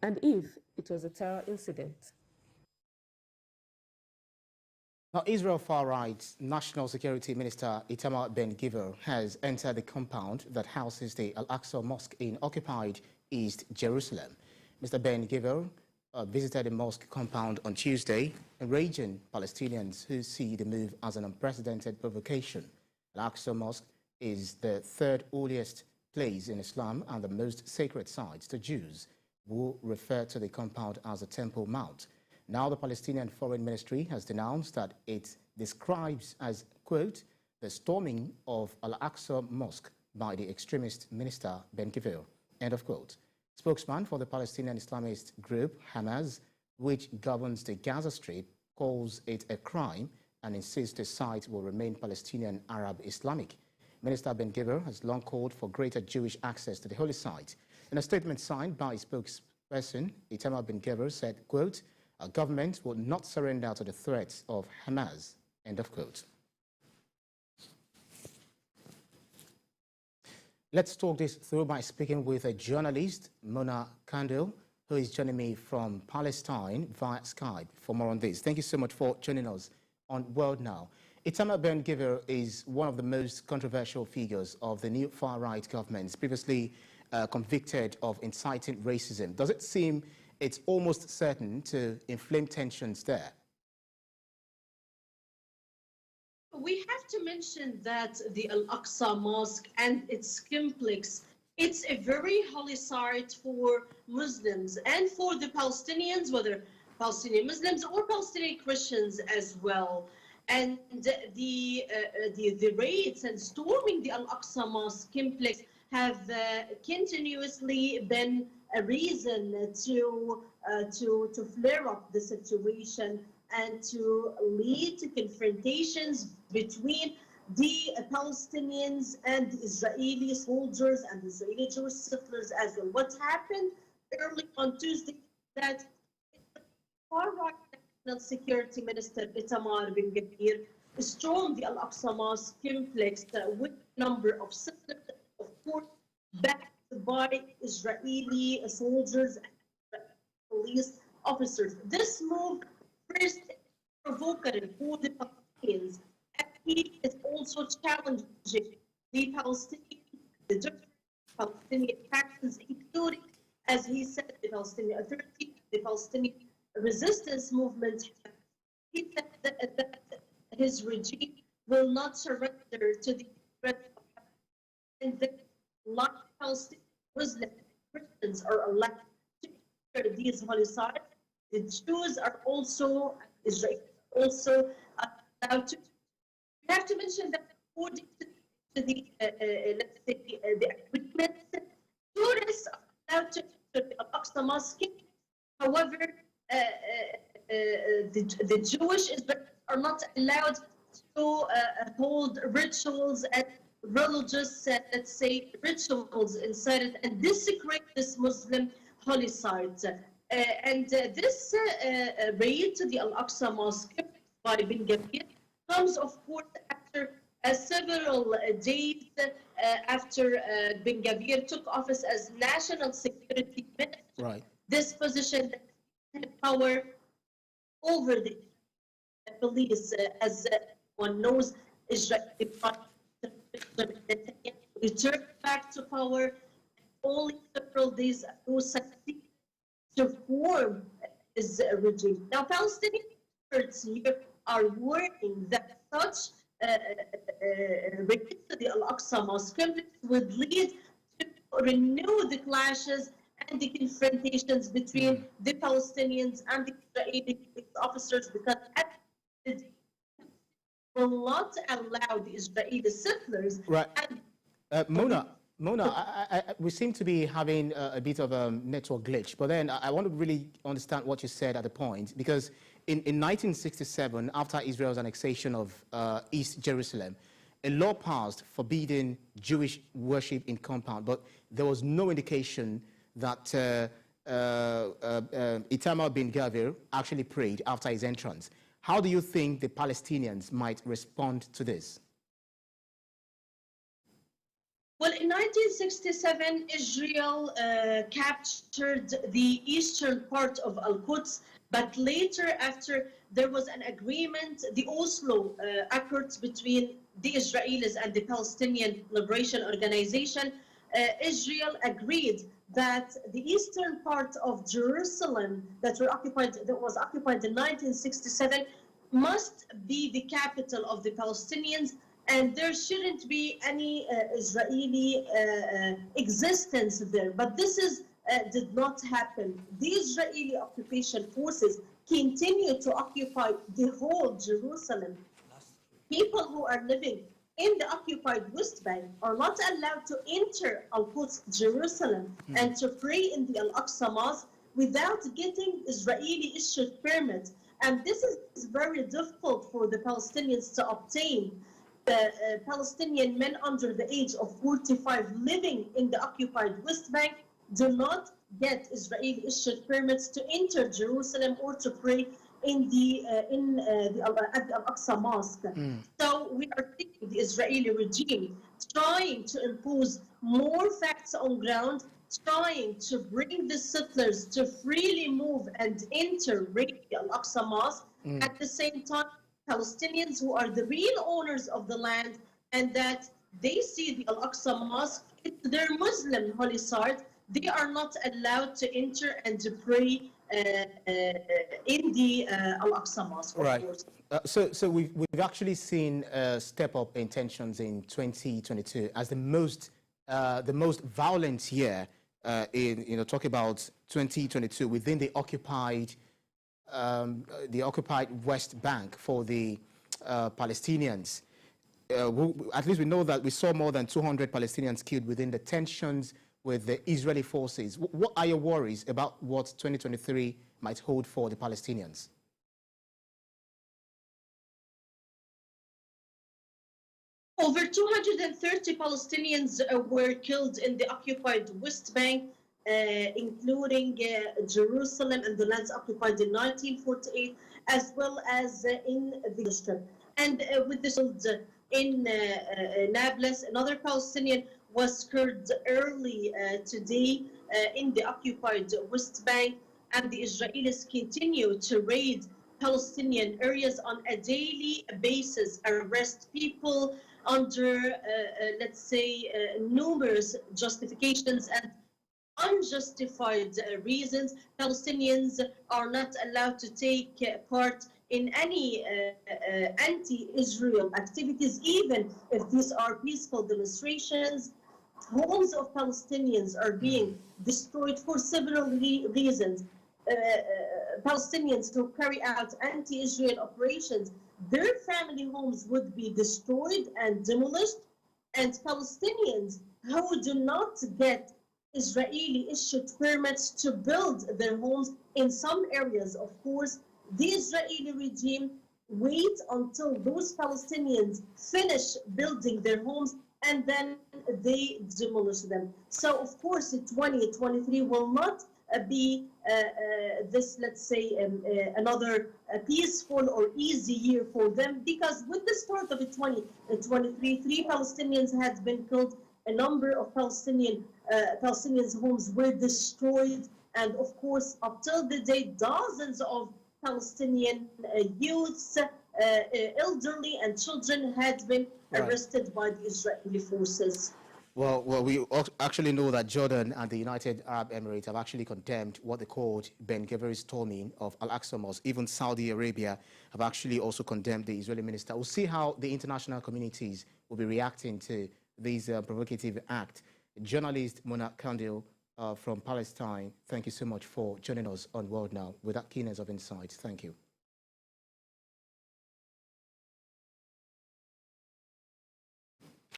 and if it was a terror incident. Now, Israel far-right National Security Minister Itamar Ben-Gvir has entered the compound that houses the Al-Aqsa Mosque in occupied East Jerusalem. Mr. Ben-Gvir visited the mosque compound on Tuesday, enraging Palestinians who see the move as an unprecedented provocation. Al-Aqsa Mosque is the third holiest place in Islam and the most sacred site to Jews, who refer to the compound as the Temple Mount. Now the Palestinian Foreign Ministry has denounced that it describes as, quote, the storming of Al-Aqsa Mosque by the extremist minister Ben-Gvir, end of quote. Spokesman for the Palestinian Islamist group Hamas, which governs the Gaza Strip, calls it a crime and insists the site will remain Palestinian Arab Islamic. Minister Ben-Gvir has long called for greater Jewish access to the holy site. In a statement signed by spokesperson Itamar Ben-Gvir said, quote, our government will not surrender to the threats of Hamas, end of quote. Let's talk this through by speaking with a journalist, Mona Kandil, who is joining me from Palestine via Skype for more on this. Thank you so much for joining us on World Now. Itamar Ben-Gvir is one of the most controversial figures of the new far-right government, previously convicted of inciting racism. Does it seem it's almost certain to inflame tensions there? We have to mention that the Al-Aqsa Mosque and its complex, it's a very holy site for Muslims and for the Palestinians, whether Palestinian Muslims or Palestinian Christians as well. And the raids and storming the Al-Aqsa Mosque complex have continuously been a reason to flare up the situation and to lead to confrontations between the Palestinians and the Israeli soldiers and the Israeli Jewish settlers as well. What happened early on Tuesday that far-right National Security Minister Itamar Ben-Gvir stormed the Al-Aqsa Mosque complex with a number of settlers, of course, backed by Israeli soldiers and police officers. This move first provocative for the Palestinians, and he is also challenging the different Palestinian factions, including, as he said, the Palestinian Authority, the Palestinian resistance movement. He said that his regime will not surrender to the threat of Hamas, and that like Palestinian Muslims and Christians are allowed to enter these holy sites, the Jews are also, Israelis are also allowed to. We have to mention that according to the, let's say, the agreement, tourists are allowed to enter the Al-Aqsa Mosque. However, the Jewish Israelis are not allowed to hold rituals and religious, let's say, rituals inside it and desecrate this Muslim holy site. And this raid to the Al-Aqsa Mosque by Ben-Gvir comes, of course, after several days after Ben-Gvir took office as National Security Minister. Right. This position had power over the police, as one knows, Israeli Prime Minister returned back to power only several days ago, succeeded to form his regime. Now, Palestinian experts here are warning that such raids to the Al-Aqsa Mosque would lead to renew the clashes and the confrontations between the Palestinians and the Israeli officers, because it will not allow the Israeli settlers. Right. Mona, we seem to be having a bit of a network glitch, but then I want to really understand what you said at the point, because in 1967, after Israel's annexation of East Jerusalem, a law passed forbidding Jewish worship in compound, but there was no indication that Itamar Ben-Gvir actually prayed after his entrance. How do you think the Palestinians might respond to this? Well, in 1967, Israel captured the eastern part of Al-Quds, but later, after there was an agreement, the Oslo Accords between the Israelis and the Palestinian Liberation Organization, Israel agreed that the eastern part of Jerusalem that was occupied in 1967 must be the capital of the Palestinians, and there shouldn't be any Israeli existence there. But this did not happen. The Israeli occupation forces continue to occupy the whole Jerusalem. People who are living in the occupied West Bank are not allowed to enter Al-Quds, Jerusalem, and to pray in the Al-Aqsa Mosque without getting Israeli-issued permits. And this is very difficult for the Palestinians to obtain. The Palestinian men under the age of 45 living in the occupied West Bank do not get Israeli-issued permits to enter Jerusalem or to pray at the Al-Aqsa Mosque. So we are seeing the Israeli regime trying to impose more facts on ground, trying to bring the settlers to freely move and enter the Al-Aqsa Mosque. At the same time, Palestinians who are the real owners of the land, and that they see the Al-Aqsa Mosque, it's their Muslim holy site, they are not allowed to enter and to pray in the Al-Aqsa Mosque. Right. So we've actually seen step up in tensions in 2022 as the most violent year in talk about 2022 within the occupied West Bank for the Palestinians. At least we know that we saw more than 200 Palestinians killed within the tensions with the Israeli forces. What are your worries about what 2023 might hold for the Palestinians? Over 230 Palestinians were killed in the occupied West Bank, including Jerusalem and the lands occupied in 1948, as well as in the Strip. And with this in Nablus, another Palestinian was killed early today in the occupied West Bank, and the Israelis continue to raid Palestinian areas on a daily basis, arrest people under, let's say, numerous justifications and unjustified reasons. Palestinians are not allowed to take part in any anti-Israel activities, even if these are peaceful demonstrations. Homes of Palestinians are being destroyed for several reasons. Palestinians who carry out anti-Israel operations, their family homes would be destroyed and demolished, and Palestinians who do not get Israeli-issued permits to build their homes in some areas, of course, the Israeli regime wait until those Palestinians finish building their homes and then they demolish them. So, of course, 2023 will not be this, let's say, another peaceful or easy year for them, because with the start of 2023, 3 Palestinians had been killed, a number of Palestinians' homes were destroyed, and of course, up till the day, dozens of Palestinian youths, elderly and children had been arrested by the Israeli forces. Well, we actually know that Jordan and the United Arab Emirates have actually condemned what they called Ben Gvir's storming of Al-Aqsa Mosque. Even Saudi Arabia have actually also condemned the Israeli minister. We'll see how the international communities will be reacting to this provocative act. Journalist Mona Kandil from Palestine, thank you so much for joining us on World Now with that keenness of insight. Thank you.